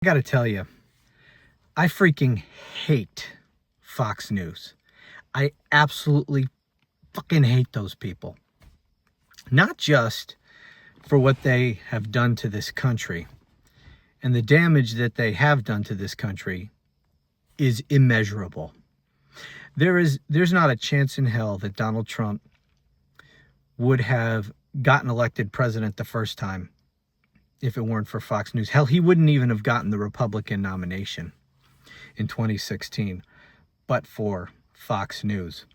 got to tell you, I freaking hate Fox News. I absolutely fucking hate those people. Not just for what they have done to this country, and the damage that they have done to this country is immeasurable. There's not a chance in hell that Donald Trump would have gotten elected president the first time if it weren't for Fox News. Hell, he wouldn't even have gotten the Republican nomination in 2016, but for Fox News.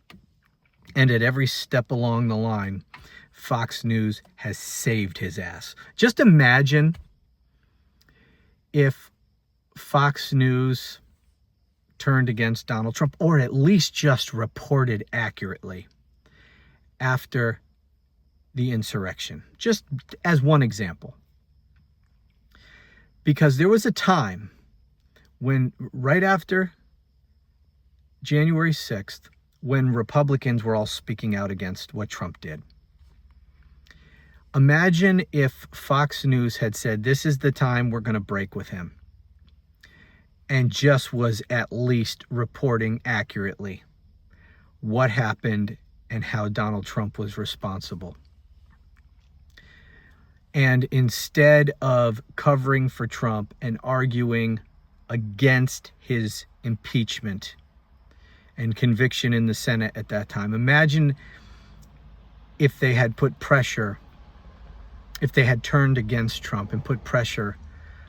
And at every step along the line, Fox News has saved his ass. Just imagine if Fox News turned against Donald Trump, or at least just reported accurately after the insurrection. Just as one example. Because there was a time when, right after January 6th, when Republicans were all speaking out against what Trump did. Imagine if Fox News had said, this is the time we're going to break with him, and just was at least reporting accurately what happened and how Donald Trump was responsible. And instead of covering for Trump and arguing against his impeachment and conviction in the Senate at that time, imagine if they had put pressure, if they had turned against Trump and put pressure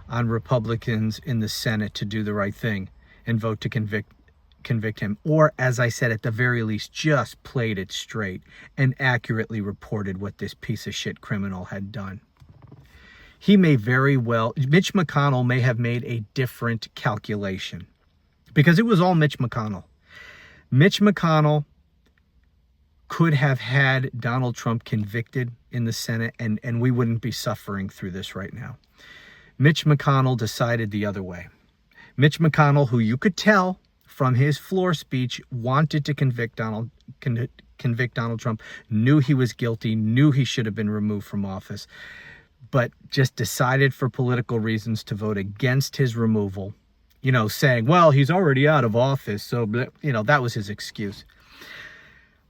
on Republicans in the Senate to do the right thing and vote to convict him. Or, as I said, at the very least, just played it straight and accurately reported what this piece of shit criminal had done. He may very well, Mitch McConnell may have made a different calculation, because it was all Mitch McConnell. Mitch McConnell could have had Donald Trump convicted in the Senate, and we wouldn't be suffering through this right now. Mitch McConnell decided the other way. Mitch McConnell, who you could tell from his floor speech wanted to convict Donald Trump, knew he was guilty, knew he should have been removed from office, but just decided for political reasons to vote against his removal, saying, well, he's already out of office, so, that was his excuse.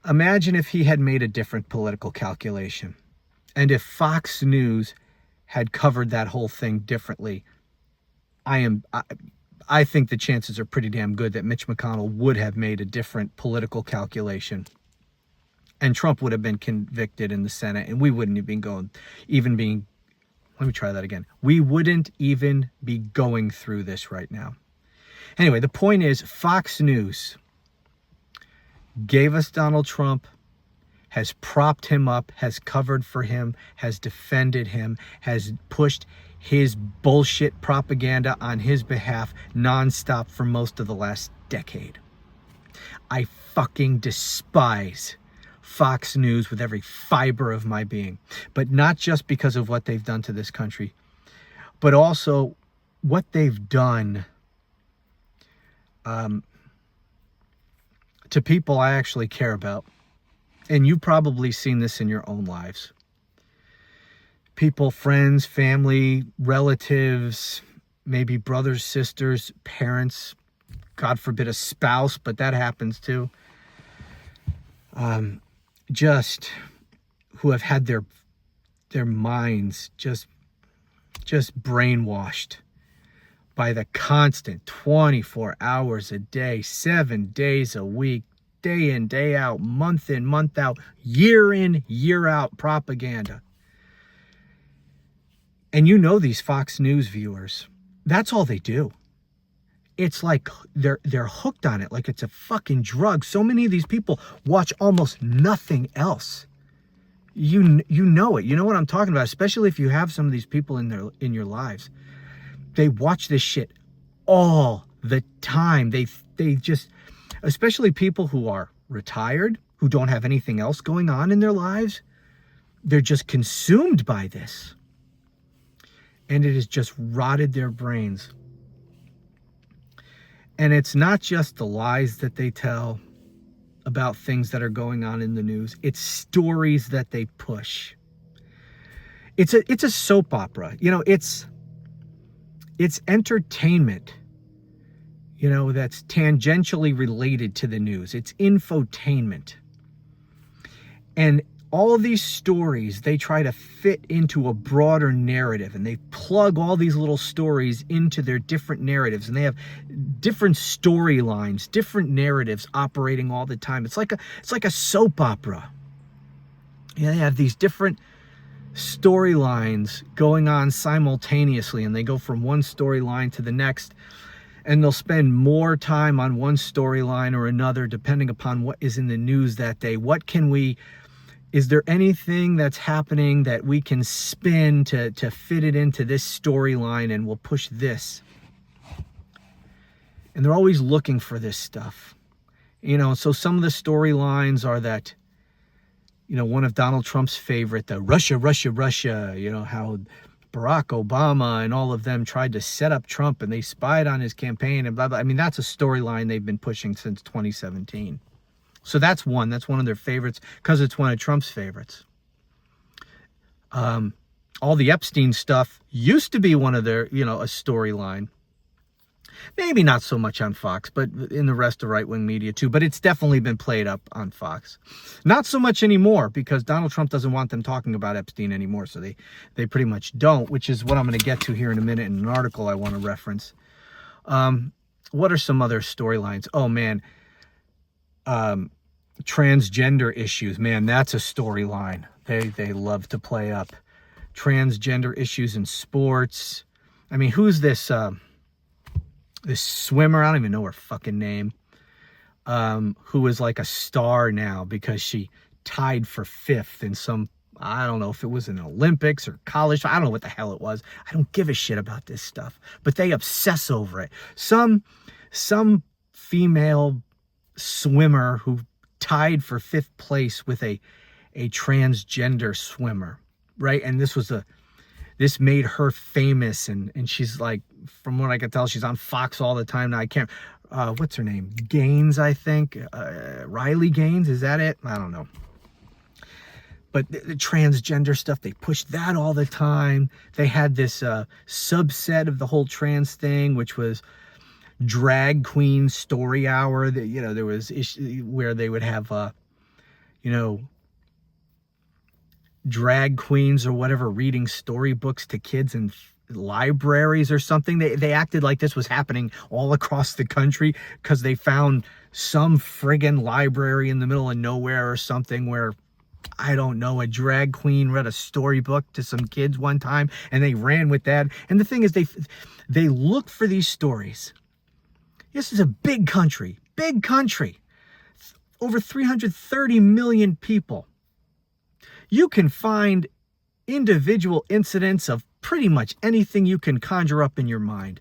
Imagine if he had made a different political calculation, and if Fox News had covered that whole thing differently. I think the chances are pretty damn good that Mitch McConnell would have made a different political calculation, and Trump would have been convicted in the Senate, and we wouldn't have been we wouldn't even be going through this right now. Anyway, the point is, Fox News gave us Donald Trump, has propped him up, has covered for him, has defended him, has pushed his bullshit propaganda on his behalf nonstop for most of the last decade. I fucking despise Fox News with every fiber of my being, but not just because of what they've done to this country, but also what they've done to people I actually care about. And you've probably seen this in your own lives. People, friends, family, relatives, maybe brothers, sisters, parents, God forbid a spouse, but that happens too. Just who have had their minds just brainwashed by the constant 24 hours a day, 7 days a week, day in, day out, month in, month out, year in, year out propaganda. And these Fox News viewers, that's all they do. It's like they're hooked on it, like it's a fucking drug. So many of these people watch almost nothing else. You know it. You know what I'm talking about, especially if you have some of these people in your lives. They watch this shit all the time. They just, especially people who are retired, who don't have anything else going on in their lives, they're just consumed by this. And it has just rotted their brains. And it's not just the lies that they tell about things that are going on in the news. It's stories that they push. It's a soap opera. It's entertainment, that's tangentially related to the news. It's infotainment. And all these stories, they try to fit into a broader narrative, and they plug all these little stories into their different narratives, and they have different storylines, different narratives operating all the time. It's like a soap opera. They have these different storylines going on simultaneously, and they go from one storyline to the next, and they'll spend more time on one storyline or another depending upon what is in the news that day. Is there anything that's happening that we can spin to fit it into this storyline, and we'll push this? And they're always looking for this stuff. So some of the storylines are that, one of Donald Trump's favorite, the Russia, how Barack Obama and all of them tried to set up Trump and they spied on his campaign and blah, blah. I mean, that's a storyline they've been pushing since 2017. So that's one of their favorites because it's one of Trump's favorites. All the Epstein stuff used to be one of their, a storyline. Maybe not so much on Fox, but in the rest of right-wing media too. But it's definitely been played up on Fox. Not so much anymore because Donald Trump doesn't want them talking about Epstein anymore. So they pretty much don't, which is what I'm going to get to here in a minute in an article I want to reference. What are some other storylines? Oh, man. Transgender issues, man, that's a storyline they love to play up. Transgender issues in sports. I mean, who's this this swimmer? I don't even know her fucking name. Who is like a star now because she tied for 5th in some, I don't know if it was in the Olympics or college. I don't know what the hell it was. I don't give a shit about this stuff, but they obsess over it. Some female swimmer who tied for 5th place with a transgender swimmer, right? And this made her famous, and she's like, from what I can tell, she's on Fox all the time now. I can't, what's her name? Gaines, I think. Riley Gaines, is that it? I don't know. But the transgender stuff, they pushed that all the time. They had this subset of the whole trans thing, which was drag queen story hour. That there was where they would have drag queens or whatever reading storybooks to kids in libraries or something. They acted like this was happening all across the country because they found some friggin' library in the middle of nowhere or something where, I don't know, a drag queen read a storybook to some kids one time and they ran with that. And the thing is, they look for these stories. This is a big country, over 330 million people. You can find individual incidents of pretty much anything you can conjure up in your mind.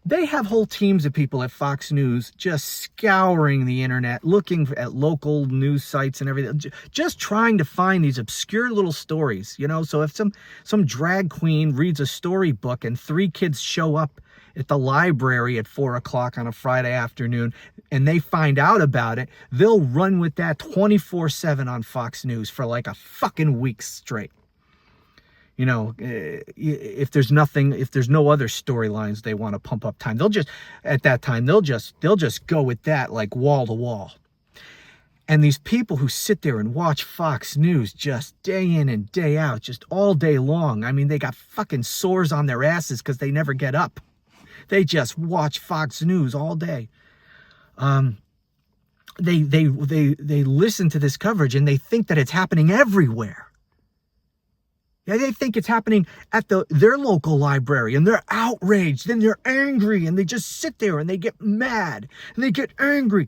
They have whole teams of people at Fox News just scouring the internet, looking at local news sites and everything, just trying to find these obscure little stories, So if some drag queen reads a storybook and 3 kids show up at the library at 4:00 on a Friday afternoon and they find out about it, they'll run with that 24/7 on Fox News for like a fucking week straight. If there's no other storylines they want to pump up time, they'll just go with that like wall to wall. And these people who sit there and watch Fox News just day in and day out, just all day long, I mean, they got fucking sores on their asses because they never get up. They just watch Fox News all day. They listen to this coverage and they think that it's happening everywhere. Yeah, they think it's happening at their local library and they're outraged and they're angry and they just sit there and they get mad and they get angry.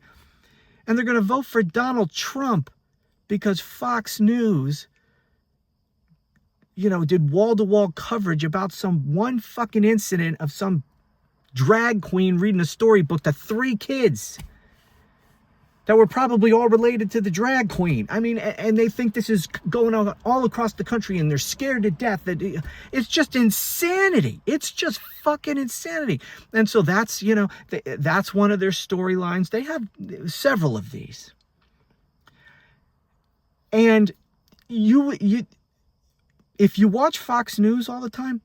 And they're going to vote for Donald Trump because Fox News, did wall-to-wall coverage about some one fucking incident of some drag queen reading a storybook to 3 kids that were probably all related to the drag queen. I mean, and they think this is going on all across the country and they're scared to death. It's just insanity. It's just fucking insanity. And so that's, that's one of their storylines. They have several of these. And if you watch Fox News all the time,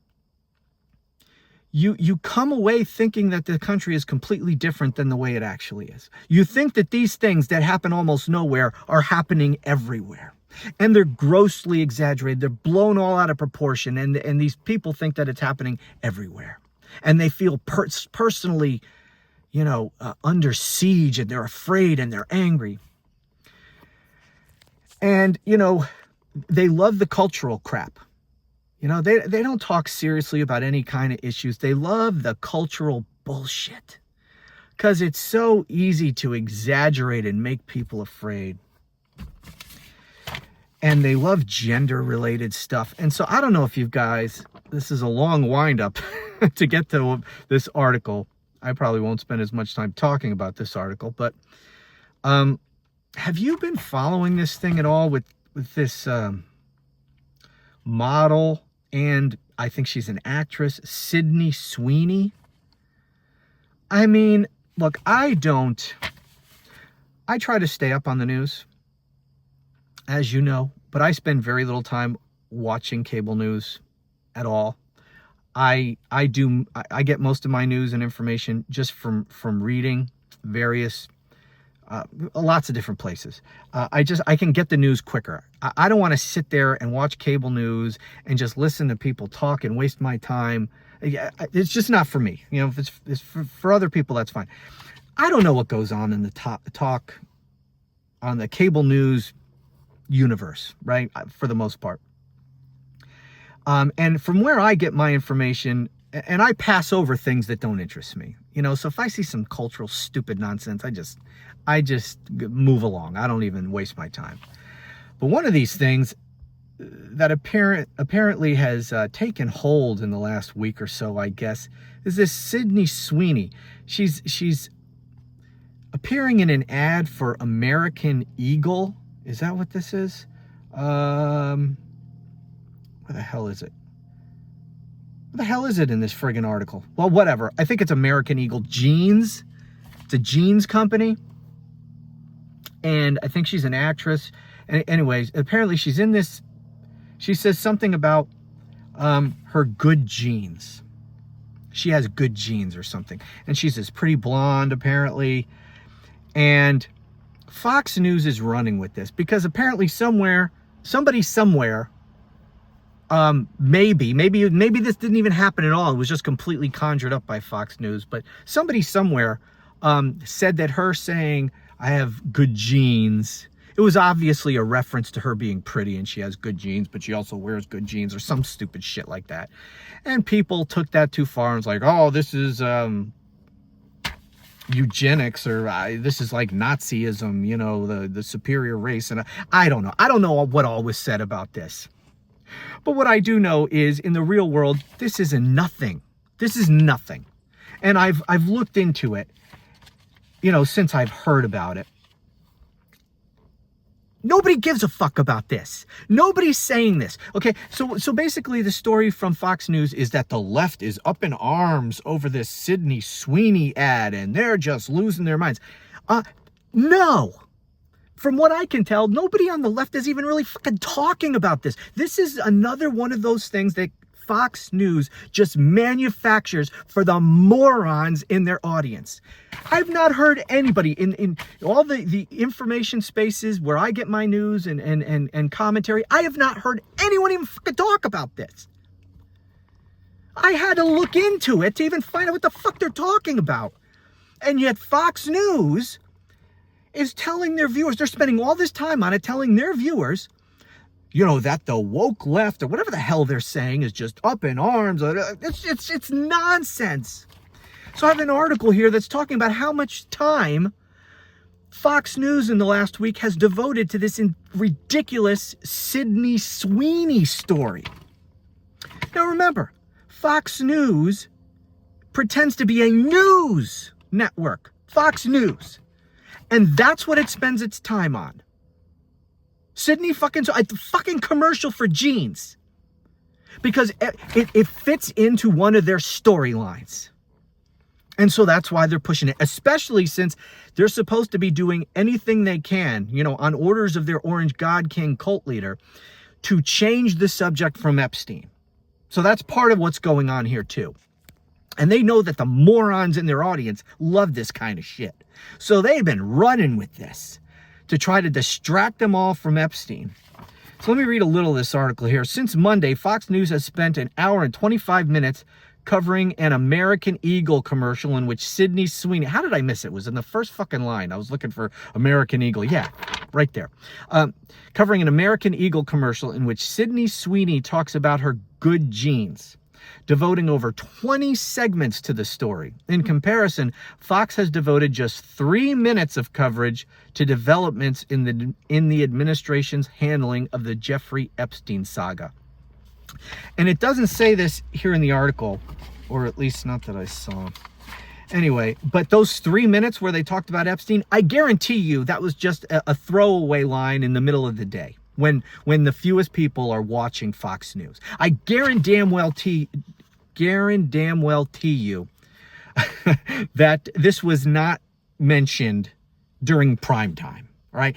you come away thinking that the country is completely different than the way it actually is. You think that these things that happen almost nowhere are happening everywhere. And they're grossly exaggerated. They're blown all out of proportion. And these people think that it's happening everywhere. And they feel personally, under siege, and they're afraid and they're angry. And, they love the cultural crap. They don't talk seriously about any kind of issues. They love the cultural bullshit because it's so easy to exaggerate and make people afraid. And they love gender-related stuff. And so I don't know if you guys, this is a long wind-up to get to this article. I probably won't spend as much time talking about this article, but have you been following this thing at all with this model, and I think she's an actress, Sidney Sweeney? I mean, look, I try to stay up on the news, as you know, but I spend very little time watching cable news at all. I get most of my news and information just from reading various lots of different places. I can get the news quicker. I don't want to sit there and watch cable news and just listen to people talk and waste my time. It's just not for me. If it's for other people, that's fine. I don't know what goes on in the talk on the cable news universe, right? For the most part. And from where I get my information, and I pass over things that don't interest me, so if I see some cultural stupid nonsense, I just move along. I don't even waste my time. But one of these things that apparently has taken hold in the last week or so, I guess, is this Sidney Sweeney. She's appearing in an ad for American Eagle. Is that what this is? Where the hell is it? What the hell is it in this friggin' article? Well, whatever. I think it's American Eagle Jeans. It's a jeans company. And I think she's an actress. And anyways, apparently she's in this. She says something about her good genes. She has good genes or something. And she's this pretty blonde, apparently. And Fox News is running with this because apparently somebody somewhere, maybe this didn't even happen at all. It was just completely conjured up by Fox News. But somebody somewhere said that her saying, I have good genes, it was obviously a reference to her being pretty and she has good genes, but she also wears good jeans or some stupid shit like that. And people took that too far and was like, oh, this is eugenics, or this is like Nazism, the superior race. And I don't know. I don't know what all was said about this. But what I do know is in the real world, this is nothing. This is nothing. And I've looked into it, since I've heard about it. Nobody gives a fuck about this. Nobody's saying this. Okay, so basically the story from Fox News is that the left is up in arms over this Sidney Sweeney ad and they're just losing their minds. No. From what I can tell, nobody on the left is even really fucking talking about this. This is another one of those things that Fox News just manufactures for the morons in their audience. I've not heard anybody in all the information spaces where I get my news and commentary. I have not heard anyone even fucking talk about this. I had to look into it to even find out what the fuck they're talking about. And yet Fox News is telling their viewers, they're spending all this time on it, telling their viewers, that the woke left or whatever the hell they're saying is just up in arms. It's nonsense. So I have an article here that's talking about how much time Fox News in the last week has devoted to this ridiculous Sidney Sweeney story. Now remember, Fox News pretends to be a news network. Fox News. And that's what it spends its time on. Sidney fucking commercial for jeans. Because it fits into one of their storylines. And so that's why they're pushing it, especially since they're supposed to be doing anything they can, on orders of their Orange God King cult leader, to change the subject from Epstein. So that's part of what's going on here too. And they know that the morons in their audience love this kind of shit. So they've been running with this to try to distract them all from Epstein. So let me read a little of this article here. Since Monday, Fox News has spent an hour and 25 minutes covering an American Eagle commercial in which Sidney Sweeney, how did I miss it? It was in the first fucking line. I was looking for American Eagle. Yeah, right there. Covering an American Eagle commercial in which Sidney Sweeney talks about her good genes, devoting over 20 segments to the story. In comparison, Fox has devoted just 3 minutes of coverage to developments in the administration's handling of the Jeffrey Epstein saga. And it doesn't say this here in the article, or at least not that I saw. Anyway, but those 3 minutes where they talked about Epstein, I guarantee you that was just a throwaway line in the middle of the day when the fewest people are watching Fox News. I guarantee damn well to you that this was not mentioned during prime time. All right.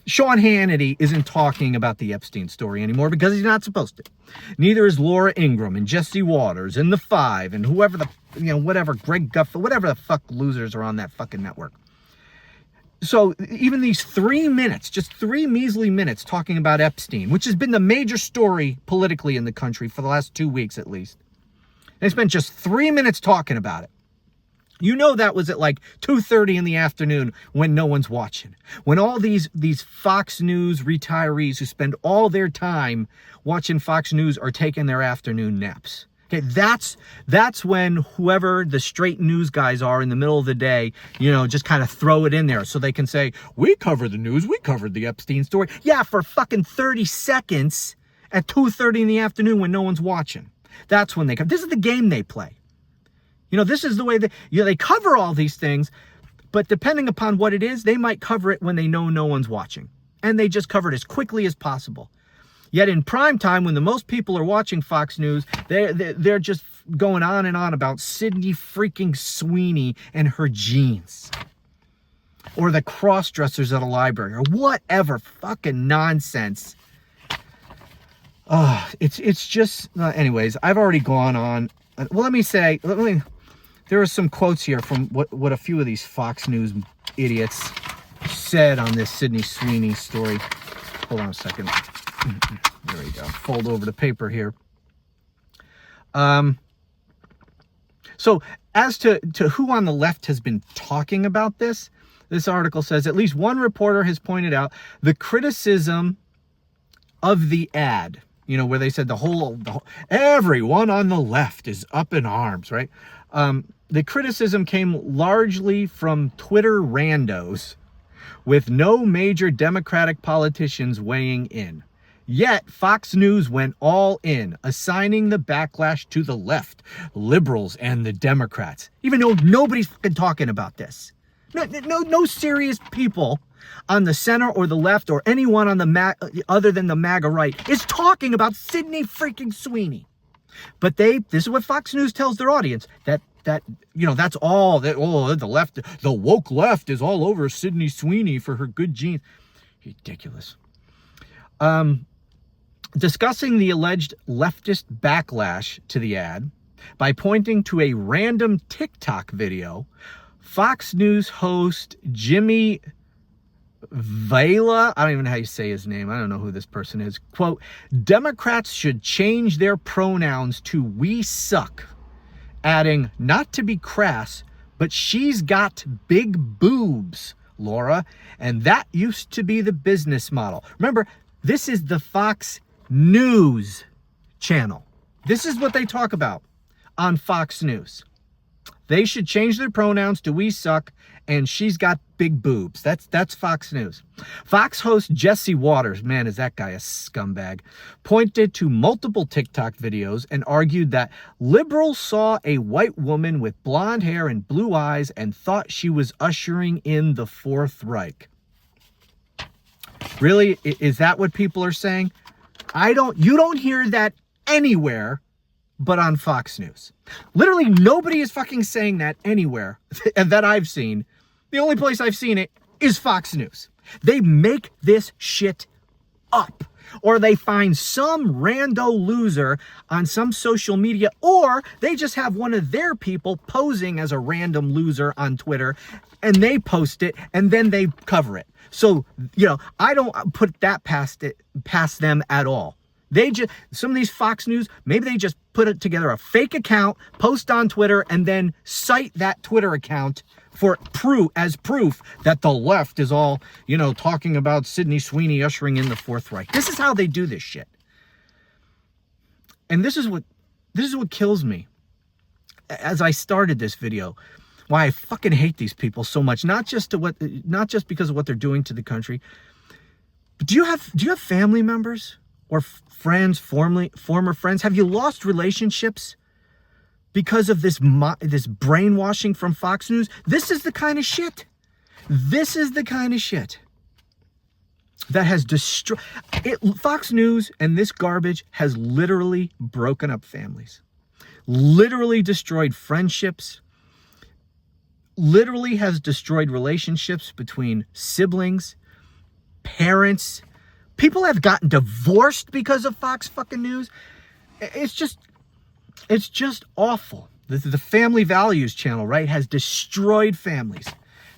Sean Hannity isn't talking about the Epstein story anymore because he's not supposed to. Neither is Laura Ingraham and Jesse Waters and The Five and whoever whatever, Greg Guff, whatever the fuck losers are on that fucking network. So even these 3 minutes, just 3 measly minutes talking about Epstein, which has been the major story politically in the country for the last 2 weeks at least. They spent just 3 minutes talking about it. You know that was at like 2:30 in the afternoon when no one's watching. When all these Fox News retirees who spend all their time watching Fox News are taking their afternoon naps. Okay, that's when whoever the straight news guys are in the middle of the day, just kind of throw it in there so they can say, we covered the news, we covered the Epstein story. Yeah, for fucking 30 seconds at 2:30 in the afternoon when no one's watching. That's when they come. This is the game they play. This is the way they cover all these things, but depending upon what it is, they might cover it when they know no one's watching. And they just cover it as quickly as possible. Yet in prime time, when the most people are watching Fox News, they're just going on and on about Sidney freaking Sweeney and her genes. Or the cross-dressers at a library, or whatever fucking nonsense. It's just, anyways, I've already gone on. Well, there are some quotes here from what a few of these Fox News idiots said on this Sidney Sweeney story. Hold on a second. There we go. Fold over the paper here. So as to who on the left has been talking about this article says at least one reporter has pointed out the criticism of the ad, where they said the whole everyone on the left is up in arms, right? The criticism came largely from Twitter randos, with no major Democratic politicians weighing in. Yet, Fox News went all in, assigning the backlash to the left, liberals, and the Democrats, even though nobody's fucking talking about this. No serious people on the center or the left or anyone on the other than the MAGA right is talking about Sidney freaking Sweeney. But this is what Fox News tells their audience, that that's all that, the left, the woke left is all over Sidney Sweeney for her good genes. Ridiculous. Discussing the alleged leftist backlash to the ad by pointing to a random TikTok video, Fox News host Jimmy Vela, I don't even know how you say his name, I don't know who this person is, quote, Democrats should change their pronouns to we suck, adding, not to be crass, but she's got big boobs, Laura, and that used to be the business model. Remember, this is the Fox News channel. This is what they talk about on Fox News. They should change their pronouns to we suck, and she's got big boobs. That's Fox News. Fox host Jesse Waters, man, is that guy a scumbag, pointed to multiple TikTok videos and argued that liberals saw a white woman with blonde hair and blue eyes and thought she was ushering in the Fourth Reich. Really? Is that what people are saying? You don't hear that anywhere but on Fox News. Literally nobody is fucking saying that anywhere that I've seen. The only place I've seen it is Fox News. They make this shit up. Or they find some rando loser on some social media, or they just have one of their people posing as a random loser on Twitter, and they post it, and then they cover it. So, I don't put that past them at all. Some of these Fox News, maybe they just put it together a fake account, post on Twitter, and then cite that Twitter account for proof that the left is all, talking about Sidney Sweeney ushering in the Fourth Reich. This is how they do this shit. And this is what kills me. As I started this video, why I fucking hate these people so much, not just because of what they're doing to the country, but do you have family members or friends, former friends? Have you lost relationships because of this brainwashing from Fox News? This is the kind of shit. This is the kind of shit that has destroyed Fox News, and this garbage has literally broken up families, literally destroyed friendships, literally has destroyed relationships between siblings, parents. People have gotten divorced because of Fox fucking News. It's just awful. The Family Values channel, right, has destroyed families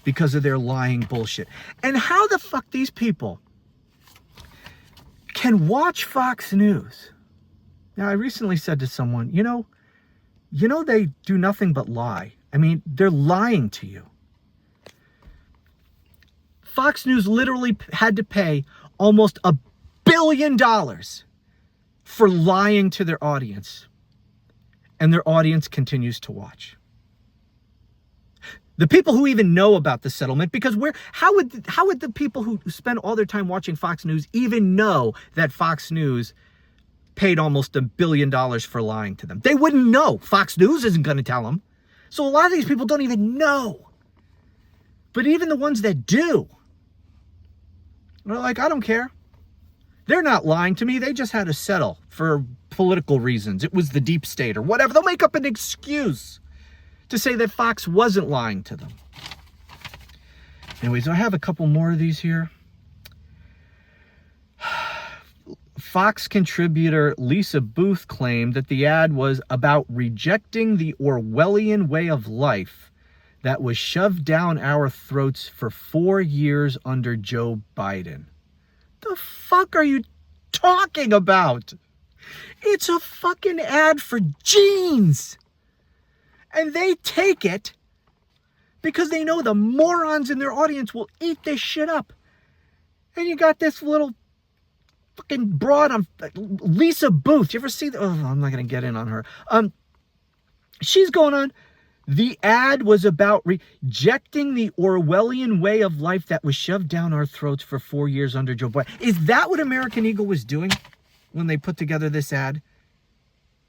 because of their lying bullshit. And how the fuck these people can watch Fox News? Now, I recently said to someone, they do nothing but lie. I mean, they're lying to you. Fox News literally had to pay almost $1 billion for lying to their audience. And their audience continues to watch. The people who even know about the settlement, because how would the people who spend all their time watching Fox News even know that Fox News paid almost $1 billion for lying to them? They wouldn't know. Fox News isn't going to tell them. So a lot of these people don't even know. But even the ones that do, they're like, I don't care. They're not lying to me. They just had to settle for political reasons. It was the deep state or whatever. They'll make up an excuse to say that Fox wasn't lying to them. Anyways, I have a couple more of these here. Fox contributor Lisa Booth claimed that the ad was about rejecting the Orwellian way of life that was shoved down our throats for 4 years under Joe Biden. The fuck are you talking about? It's a fucking ad for jeans. And they take it because they know the morons in their audience will eat this shit up. And you got this little fucking broad on Lisa Booth. You ever see that? Oh, I'm not going to get in on her. She's going on. The ad was about rejecting the Orwellian way of life that was shoved down our throats for 4 years under Joe Biden. Is that what American Eagle was doing when they put together this ad?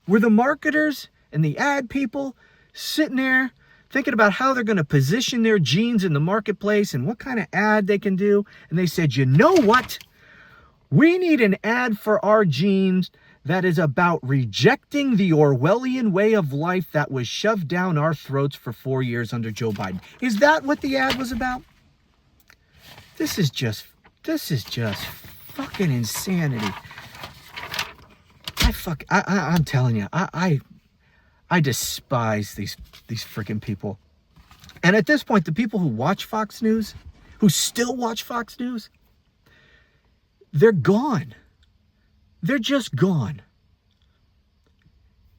Were the marketers and the ad people sitting there thinking about how they're going to position their jeans in the marketplace and what kind of ad they can do? And they said, you know what? We need an ad for our jeans that is about rejecting the Orwellian way of life that was shoved down our throats for 4 years under Joe Biden. Is that what the ad was about? This is just fucking insanity. I'm telling you, I despise these freaking people. And at this point, the people who watch Fox News, who still watch Fox News, they're gone. They're just gone.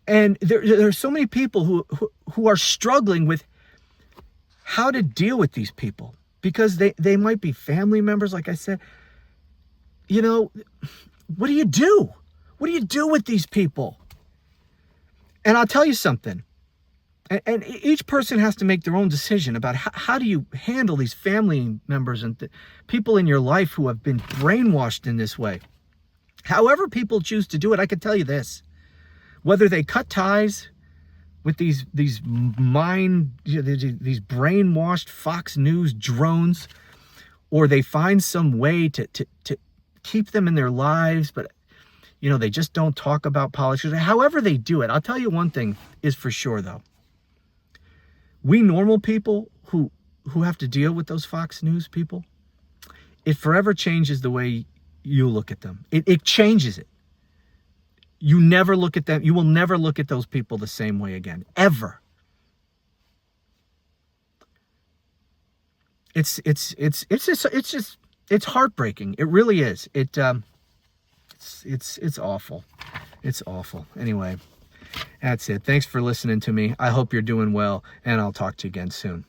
And there are so many people who are struggling with how to deal with these people because they might be family members, like I said. What do you do? What do you do with these people? And I'll tell you something. And each person has to make their own decision about how do you handle these family members and people in your life who have been brainwashed in this way. However people choose to do it, I can tell you this. Whether they cut ties with these brainwashed Fox News drones, or they find some way to keep them in their lives, but they just don't talk about politics. However they do it, I'll tell you one thing is for sure, though. We normal people who have to deal with those Fox News people, it forever changes the way you look at them. It changes it. You never look at them. You will never look at those people the same way again, ever. It's heartbreaking. It really is. It's awful. It's awful. Anyway, that's it. Thanks for listening to me. I hope you're doing well, and I'll talk to you again soon.